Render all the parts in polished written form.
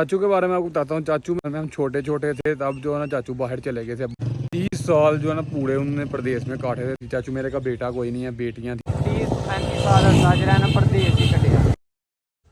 चाचू के बारे में आपको बताता हूँ। चाचू में हम छोटे छोटे थे तब जो है ना चाचू बाहर चले गए थे। 30 साल जो है ना पूरे उन्होंने प्रदेश में काटे थे। चाचू मेरे का बेटा कोई नहीं है, बेटियाँ थी। 30-35 साल प्रदेश ही कटिया।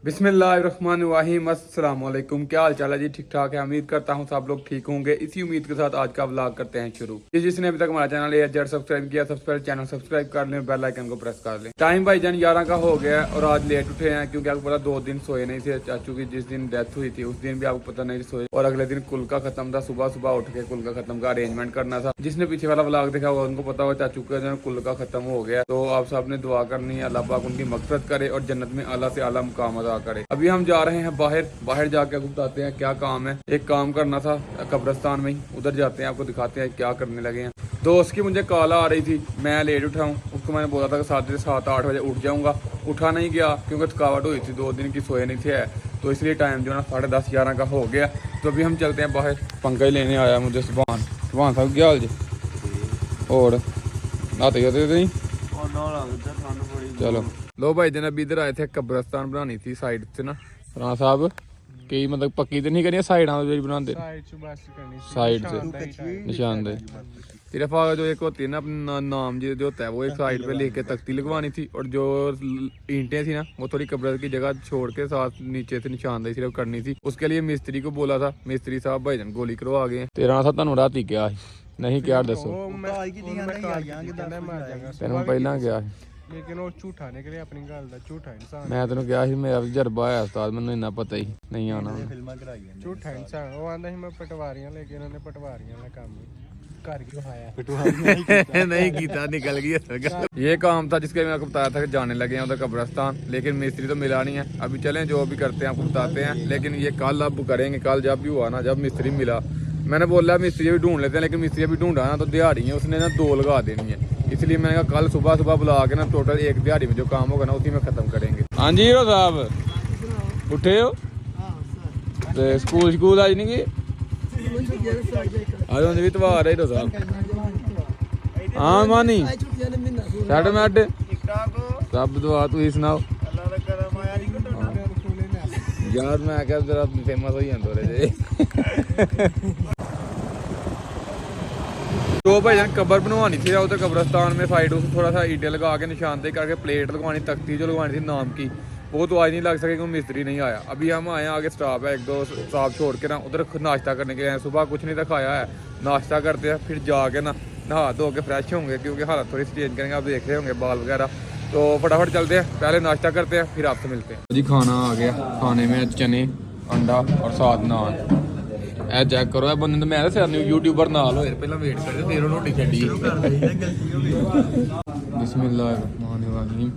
बिस्मिल्लाहिर्रहमानिर्रहीम, अस्सलाम वालेकुम। क्या हाल चाल है जी? ठीक ठाक है, उम्मीद करता हूँ सब लोग ठीक होंगे। इसी उम्मीद के साथ आज का व्लॉग करते हैं शुरू। जिसने अभी तक हमारा चैनल एजर सब्सक्राइब किया, चैनल सब्सक्राइब कर लें, बेल आइकन को प्रेस कर लें। टाइम भाईजान 11 का हो गया और आज लेट उठे हैं क्योंकि आपको पता 2 दिन सोए नहीं थे। चाचू की जिस दिन डेथ हुई थी उस दिन भी आपको पता नहीं सोए और अगले दिन कुल का खत्म था। सुबह सुबह उठ के कुल का खत्म का अरेंजमेंट करना था। जिसने पीछे वाला व्लॉग देखा होगा उनको पता होगा चाचू का जो कुल का खत्म हो गया। तो आप सब ने दुआ करनी है, अल्लाह पाक उनकी मगफिरत करे और जन्नत में आला से आला मुकाम अदा करे। अभी हम जा रहे हैं बाहर जाके आपको बताते हैं क्या काम है। एक काम करना था कब्रिस्तान में ही, उधर जाते हैं, आपको दिखाते हैं क्या करने लगे हैं। दोस्त की मुझे कॉल आ रही थी, मैं लेट उठा हूँ। उसको मैंने बोला था कि 7-8 बजे उठ जाऊंगा। उठा नहीं गया क्योंकि थकावट हुई थी, 2 दिन की सोए नहीं थे, तो इसलिए टाइम जो है ना 10:30-11 का हो गया। तो अभी हम चलते हैं बाहर। पंकज लेने आया मुझे। सुभान साहब क्या हाल जी? और नहाते जाते नहीं? चलो लो भाई जन अभी इधर आए थे, कब्रिस्तान बनानी थी साइड से ना। राणा साहब कई मतलब पक्की तो नहीं करिए, साइड बनाते साइड से निशानदेही। सिर्फ जो एक होती है ना अपना नाम जो होता है वो एक साइड पे लिख के तख्ती लगवानी थी और जो ईंटें थी ना वो थोड़ी कब्र की जगह छोड़ के साथ नीचे से निशानदेही सिर्फ करनी थी। उसके लिए मिस्त्री को बोला था, मिस्त्री साहब भाईजान गोली करवा गए। तेरा सा तुम रात ही क्या नहीं क्या दसो तेन पहला गया लेकिन वो झूठा निकले अपनी गल दा। झूठा इंसान मैं तेन क्या मेरा तजर्बा है उस्ताद, मैंने इन्ना पता ही नहीं आना। झूठा इंसान वो आंदा मैं पटवारियां लेके इन्होंने पटवारियां का काम कर क्यों आया नहीं कीता, निकल गया। ये काम था जिसके मैं आपको बताया था कि जाने लगे हैं उधर कब्रिस्तान, लेकिन मिस्त्री तो मिला नहीं है। अभी चलें जो भी करते हैं आपको बताते हैं, लेकिन ये कल अब करेंगे। कल जब भी हुआ ना, जब मिस्त्री मिला मैंने बोला मिस्त्री भी ढूंढ लेते हैं, लेकिन मिस्त्री भी ढूंढा ना तो दिहाड़ी है उसने ना 2 लगा देनी है। इसलिए मैंने कहा कल सुबह बुला के ना टोटल 1 दिहाड़ी में जो काम होगा ना उसी में खत्म करेंगे। हाँ जी हीरो साहब उठे हो? तो स्कूल आज नहीं गए? आज भी तबार है हीरो साहब। हाँ मानी साढ़े मैड सब दुआ तुम सुनाओ यार। मैं क्या जरा फेमस हो जाते तो भाई जान कब्र बनवानी थी उधर कब्रिस्तान में साइड उस थोड़ा सा ईंटें लगा के निशानदेही करके प्लेट लगवानी, तख्ती जो लगवानी थी नाम की, वो तो आज नहीं लग सके क्योंकि मिस्त्री नहीं आया। अभी हम आए आगे स्टाफ है 1-2 स्टाफ छोड़ के ना उधर नाश्ता करने के लिए। सुबह कुछ नहीं रखाया है, नाश्ता करते हैं फिर जाके ना नहा धो के फ्रेश होंगे क्योंकि हालत थोड़ी सी चेंज करेंगे। आप देख रहे होंगे बाल वगैरह। तो फटाफट चलते हैं, पहले नाश्ता करते हैं फिर आपसे मिलते हैं जी। खाना आ गया, खाने में चने अंडा और साथ नान। ए चेक करो बंदे मैं यूट्यूबर नाल होए पहला वेट कर फिर रोटी छड़ी। बिस्मिल्लाहिर्रहमानिर्रहीम।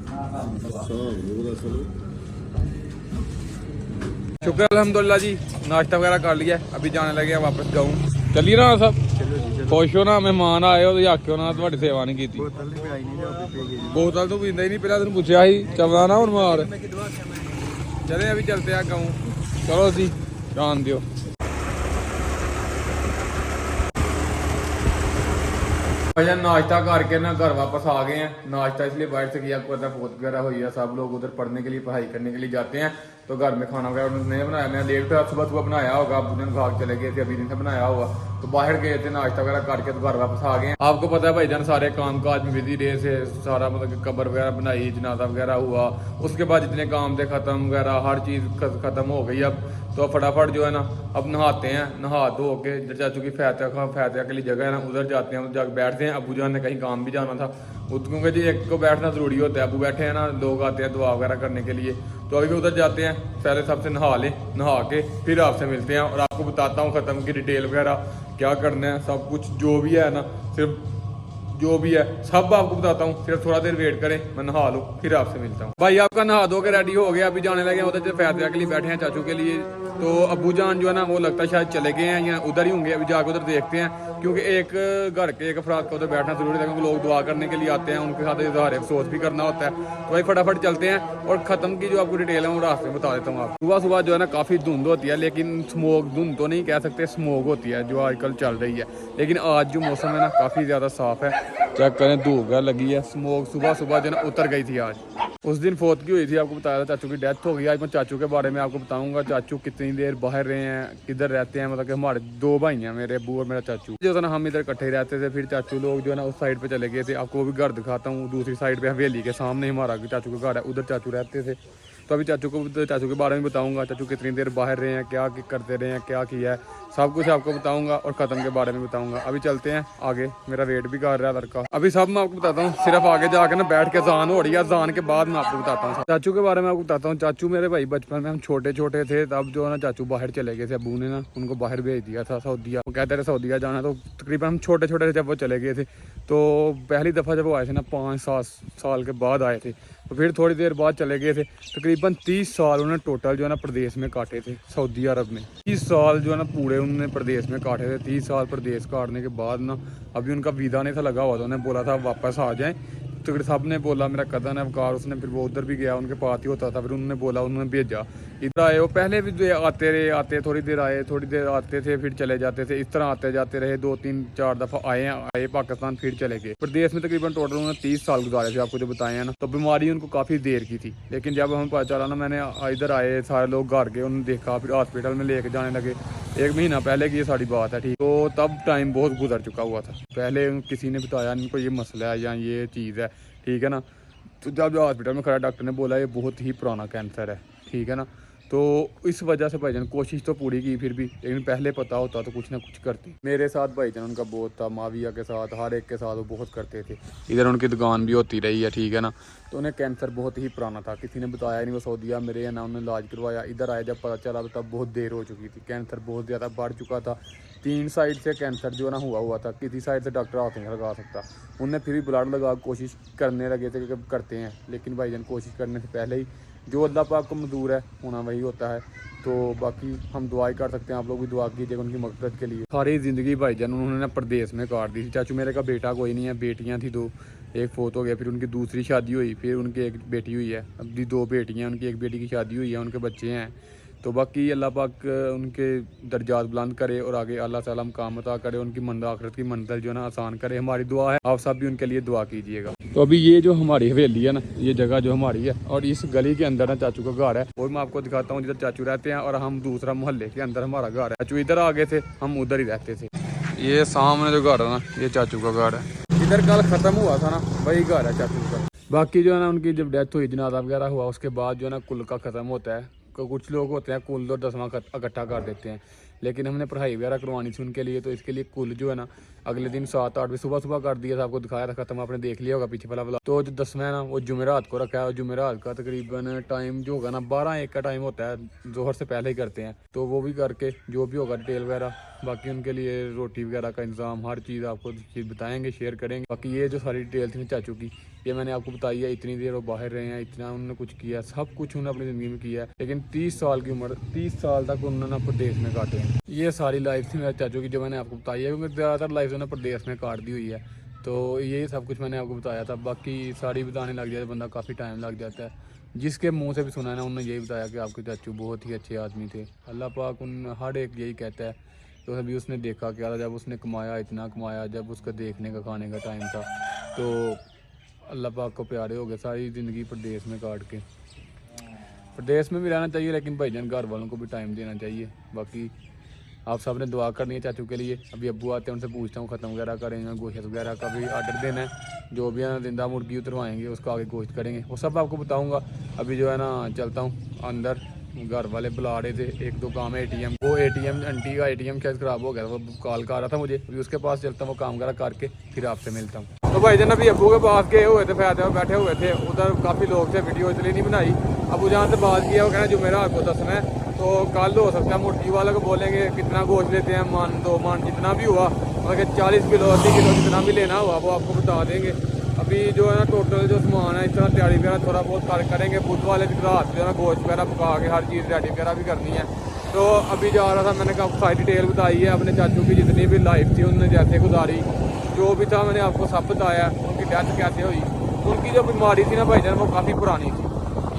शुक्र अल्हम्दुलिल्लाह जी, नाश्ता वगैरह कर लिया। अभी जाने लगे वापस गाँव। चलिए ना सब खुश हो ना, मेहमान आए हो आख्यो ना तुम्हारी सेवा नहीं की। बोतल तो पींदा ही नहीं, पहला तेन पूछा ही चलना ना हूँ मार। चले अभी चलते हैं गाँव। चलो जी जान दियो। भैया नाश्ता करके ना घर वापस आ गए हैं। नाश्ता इसलिए बाहर से किया, आपको पता फौत वगैरह हुई है, सब लोग उधर पढ़ने के लिए पढ़ाई करने के लिए जाते हैं। तो घर में खाना वगैरह नहीं बनाया, मैं लेट था। सुबह बनाया होगा, अबू ने भाग चले गए थे, अभी दिन से बनाया हुआ। तो बाहर गए थे नाश्ता वगैरह करके तो घर वापस आ गए। आपको पता है भाईजान सारे काम काज में बिजी रहे से सारा, मतलब कब्र वगैरह बनाई, जनाजा वगैरह हुआ, उसके बाद जितने काम थे खत्म वगैरह हर चीज़ खत्म हो गई। अब तो फटाफट जो है ना अब नहाते हैं, नहा धो के चाचू की फैतिया के लिए जगह है ना उधर जाते हैं, जाकर बैठते हैं। अबू जान ने कहीं काम भी जाना था क्योंकि जी एक को बैठना जरूरी होता है। अबू बैठे हैं ना, लोग आते हैं दुआ वगैरह करने के लिए। तो अभी भी उधर जाते हैं, पहले सबसे नहा लें, नहा के फिर आपसे मिलते हैं और आपको बताता हूँ ख़त्म की डिटेल वगैरह क्या करना है, सब कुछ जो भी है ना, सिर्फ जो भी है सब आपको बताता हूँ। सिर्फ थोड़ा देर वेट करें, मैं नहा लूँ फिर आपसे मिलता हूँ। भाई आपका नहा धो के रेडी हो गया, अभी जाने लगे उधर जो फैतिया के लिए बैठे हैं चाचू के लिए। तो अबू जान जो है ना वो लगता है शायद चले गए हैं या उधर ही होंगे। अभी जाकर उधर देखते हैं क्योंकि एक घर के एक अफराद का उधर बैठना जरूरी है क्योंकि लोग दुआ करने के लिए आते हैं, उनके साथ इजहार अफसोस भी करना होता है। तो भाई फटाफट चलते हैं और ख़त्म की जो आपको डिटेल है वो रास्ते में बता देता हूँ। आप सुबह सुबह जो है ना काफ़ी धुंध होती है, लेकिन स्मोक धुंध तो नहीं कह सकते, स्मोक होती है जो आजकल चल रही है। लेकिन आज जो मौसम है ना काफ़ी ज़्यादा साफ़ है, चेक करें धूप लगी है, स्मोक सुबह सुबह जो है ना उतर गई थी आज। उस दिन फौत की हुई थी, आपको बताया था चाचू की डेथ हो गई। आज मैं चाचू के बारे में आपको बताऊंगा, चाचू कितनी देर बाहर रहे हैं, किधर रहते हैं। मतलब कि हमारे 2 भाई हैं, मेरे अब्बू और मेरा चाचू। जो था ना, हम इधर इकट्ठे रहते थे, फिर चाचू लोग जो है ना उस साइड पे चले गए थे। आपको वो भी घर दिखाता हूँ, दूसरी साइड पे हवेली के सामने हमारा चाचू का घर है, उधर चाचू रहते थे। तो अभी चाचू के बारे में बताऊंगा, चाचू कितनी देर बाहर रहे हैं, क्या करते रहे हैं, क्या किया है, सब कुछ आपको बताऊंगा और ख़त्म के बारे में बताऊंगा। अभी चलते हैं आगे, मेरा वेट भी कर रहा है लड़का। अभी सब मैं आपको बताता हूँ, सिर्फ आगे जाकर ना बैठ के अजान हो रही है, अजान के बाद मैं आपको बताता हूँ चाचू के बारे में। आपको बताता हूँ, चाचू मेरे भाई बचपन में हम छोटे छोटे थे तब जो है ना चाचू बाहर चले गए थे। अबू ने ना उनको बाहर भेज दिया था सऊदीया, वो कहते थे सऊदीया जाना। तो तकरीबन हम छोटे छोटे थे जब वो चले गए थे। तो पहली दफ़ा जब वो आए थे ना 5-7 साल के बाद आए थे, तो फिर थोड़ी देर बाद चले गए थे। तकरीबन 30 साल उन्होंने टोटल जो है ना प्रदेश में काटे थे, सऊदी अरब में। 30 साल जो है ना पूरे उन्होंने प्रदेश में काटे थे। 30 साल प्रदेश काटने के बाद ना अभी उनका वीज़ा नहीं था लगा हुआ था, उन्हें बोला था वापस आ जाएं। तो साहब ने बोला मेरा कदन है वकार, उसने फिर वो उधर भी गया, उनके पास ही होता था। फिर उन्होंने बोला, उन्होंने भेजा इधर आए। वो पहले भी आते रहे, आते थोड़ी देर आए, थोड़ी देर आते थे, फिर चले जाते थे। इस तरह आते जाते रहे, 2-3-4 दफ़ा आए पाकिस्तान, फिर चले गए। प्रदेश में तकरीबन टोटल उन्होंने 30 साल गुजारे थे, आपको जो बताए हैं ना। तो बीमारी उनको काफ़ी देर की थी, लेकिन जब हमें पता चला ना, मैंने इधर आए, सारे लोग घर गए, उन्होंने देखा, फिर हॉस्पिटल में लेके जाने लगे। 1 महीना पहले की ये सारी बात है, ठीक। तो तब टाइम बहुत गुजर चुका हुआ था। पहले किसी ने बताया इनको ये मसला है या ये चीज़ है, ठीक है ना। तो जब हॉस्पिटल में खड़ा, डॉक्टर ने बोला ये बहुत ही पुराना कैंसर है, ठीक है ना। तो इस वजह से भाईजान कोशिश तो पूरी की फिर भी, लेकिन पहले पता होता तो कुछ ना कुछ करती। मेरे साथ भाईजान उनका बहुत था, माविया के साथ, हर एक के साथ वो बहुत करते थे। इधर उनकी दुकान भी होती रही है, ठीक है ना। तो उन्हें कैंसर बहुत ही पुराना था, किसी ने बताया नहीं। वो सऊदीया मेरे या ना उन्होंने इलाज करवाया। इधर आए जब पता चला तो तब बहुत देर हो चुकी थी, कैंसर बहुत ज़्यादा बढ़ चुका था। 3 साइड से कैंसर जो है ना हुआ था, किसी साइड से डॉक्टर हाथ नहीं लगा सकता। उनने फिर भी ब्लड लगा कोशिश करने लगे थे कि करते हैं, लेकिन भाईजान कोशिश करने से पहले ही जो अल्लाह पाक को मंजूर है होना वही होता है। तो बाकी हम दुआई कर सकते हैं, आप लोग भी दुआ कीजिएगा उनकी मग़फ़िरत के लिए। सारी ज़िंदगी भाईजान उन्होंने ना प्रदेश में काट दी थी। चाचू मेरे का बेटा कोई नहीं है, बेटियां थी 2, एक फोत हो गया, फिर उनकी दूसरी शादी हुई, फिर उनकी एक बेटी हुई है, अभी 2 बेटियाँ, उनकी एक बेटी की शादी हुई है, उनके बच्चे हैं। तो बाकी अल्लाह पाक उनके दर्जात बुलंद करे और आगे अल्लाह ताला काम अता करे, उनकी आखिरत की मंजिल जो है ना आसान करे, हमारी दुआ है। आप सब भी उनके लिए दुआ कीजिएगा। तो अभी ये जो हमारी हवेली है ना, ये जगह जो हमारी है, और इस गली के अंदर ना चाचू का घर है, और मैं आपको दिखाता हूँ जिधर चाचू रहते हैं, और हम दूसरा मोहल्ले के अंदर हमारा घर है। चाचू इधर आ गए थे, हम उधर ही रहते थे। ये सामने जो घर है ना, ये चाचू का घर है। इधर कल ख़त्म हुआ था ना, वही घर है चाचू का। बाकी जो है ना उनकी जब डेथ हुई, जनाजा वगैरह हुआ, उसके बाद जो है ना कुल का ख़त्म होता है। कुछ लोग होते हैं कुल और 10वां इकट्ठा कर देते हैं, लेकिन हमने पढ़ाई वगैरह करवानी थी उनके लिए, तो इसके लिए कुल जो है ना अगले दिन 7-8 बजे सुबह कर दिया था। आपको दिखाया था, ख़त्म आपने देख लिया होगा पीछे वाला वाला। तो जो 10वां है ना वो जुमेरात को रखा है, और जुमेरात का तकरीबन टाइम जो होगा ना 12-1 का टाइम होता है, जोहर से पहले ही करते हैं। तो वो भी करके जो भी होगा डिटेल वगैरह, बाकी उनके लिए रोटी वगैरह का इंतज़ाम, हर चीज़ आपको बताएंगे, शेयर करेंगे। बाकी ये जो सारी डिटेल थी चाचू की, ये मैंने आपको बताई है। इतनी देर वो बाहर रहे हैं, इतना उन्होंने कुछ किया, सब कुछ उन्होंने अपनी ज़िंदगी में किया है, लेकिन 30 साल की उम्र, 30 साल तक उन्होंने प्रदेश में काटे हैं। ये सारी लाइफ थी मेरे चाचू की जो मैंने आपको बताई है, क्योंकि ज़्यादातर लाइफ उन्होंने प्रदेश में काट दी हुई है। तो ये सब कुछ मैंने आपको बताया था। बाकी सारी बताने लग जाए बंदा काफ़ी टाइम लग जाता है। जिसके मुंह से भी सुना है ना, उन्होंने यही बताया कि आपके चाचू बहुत ही अच्छे आदमी थे। अल्लाह पाक उन हर एक यही कहता है। तो अभी उसने देखा क्या था, जब उसने कमाया, इतना कमाया, जब उसका देखने का खाने का टाइम था, तो अल्लाह पाक को प्यारे हो गए। सारी ज़िंदगी प्रदेश में काट के, प्रदेश में भी रहना चाहिए, लेकिन भाईजान घर वालों को भी टाइम देना चाहिए। बाकी आप सब ने दुआ करनी है चाचू के लिए। अभी अब्बू आते हैं, उनसे पूछता हूँ ख़त्म वगैरह करेंगे, गोश्त वगैरह का भी आर्डर देना है, जो भी है ना जिंदा मुर्गी उतरवाएंगे, उसका आगे गोश्त करेंगे, वो सब आपको बताऊँगा। अभी जो है ना चलता हूँ अंदर, घर वाले बुला रहे थे, 1-2 काम है ATM, वो ATM आंटी का ATM शायद ख़राब हो गया था, वो कॉल कर रहा था मुझे, अभी उसके पास चलता हूँ, वो काम वगैरह करके फिर आपसे मिलता हूँ। तो भाईजान अभी अब्बू के पास गए हुए थे, फायदे में बैठे हुए थे, उधर काफ़ी लोग थे, वीडियो इसलिए नहीं बनाई। अबू जहाँ से बात किया, वो कहना जुमेरात को 10 में, तो कल हो सकता है मुर्गी वाले को बोलेंगे कितना गोश्त लेते हैं, मन 2 मन जितना भी हुआ, अगर 40 किलो 80 किलो जितना भी लेना हुआ वो आपको बता देंगे। अभी जो है ना टोटल जो सामान है, इस तरह तैयारी वगैरह थोड़ा बहुत करेंगे। बुध वाले दिन रात जो है ना गोश्त वगैरह पका के हर चीज़ रेडी वगैरह भी करनी है। तो अभी जा रहा था, मैंने काफ़ी सारी डिटेल बताई है अपने चाचू की, जितनी भी लाइफ थी उन्होंने जैसे गुजारी, जो भी था मैंने आपको सब बताया। उनकी डेथ कैसे हुई, उनकी जो बीमारी थी ना भाईजान वो काफ़ी पुरानी थी,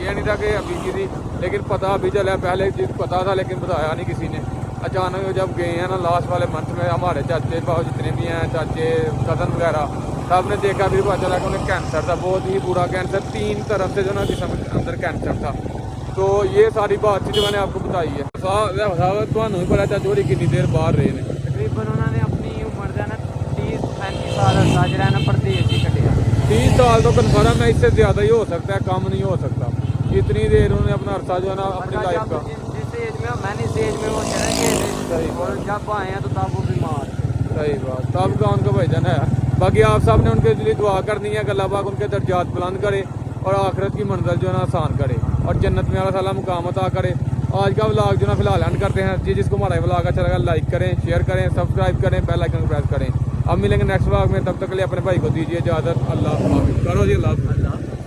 ये नहीं था कि अभी की थी, लेकिन पता अभी चला, पहले पता था लेकिन बताया नहीं किसी ने। अचानक जब गए हैं ना लास्ट वाले मंथ में, हमारे चाचे बाबू जितने भी हैं, चाचे कज़न वगैरह तब ने देखा फिर पता चला कि उन्हें कैंसर था, बहुत ही बुरा कैंसर, 3 तरफ से जो ना जिस्म के अंदर कैंसर था। तो ये सारी बात थी जो मैंने आपको बताई है। ਤੁਹਾਨੂੰ भी पता चाचू होरी कितनी देर बाहर रहे ने? तकरीबन उन्होंने अपनी उम्र का ना 30-35 साल अरसा जो है ना परदेश ही कटिया। 30 साल तो कन्फर्म है, इससे ज़्यादा ही हो सकता है, कम नहीं हो सकता। इतनी देर उन्होंने अपना अरसा जो है ना अपनी लाइफ का, जिस एज में मैंने इस एज में वो चला गए और जब आए हैं तो तब वो बीमार थे। सही बात, तब का उनका भाईजान है। बाकी आप सब ने उनके लिए दुआ करनी है कि अल्लाह पाक उनके दर्जात बुलंद करे और आखिरत की मंजिल जो है ना आसान करे और जन्नत में अल्लाह ताला मुकाम अता करे। आज का व्लॉग जो ना फिलहाल एंड करते हैं जी। जिसको हमारा व्लॉग अच्छा लगा लाइक करें, शेयर करें, सब्सक्राइब करें, बेल आइकन प्रेस करें। अब मिलेंगे नेक्स्ट व्लॉग में, तब तक के लिए अपने भाई को दीजिए इजाज़त। अल्लाह हाफिज़। करो जी, अल्लाह हाफिज़।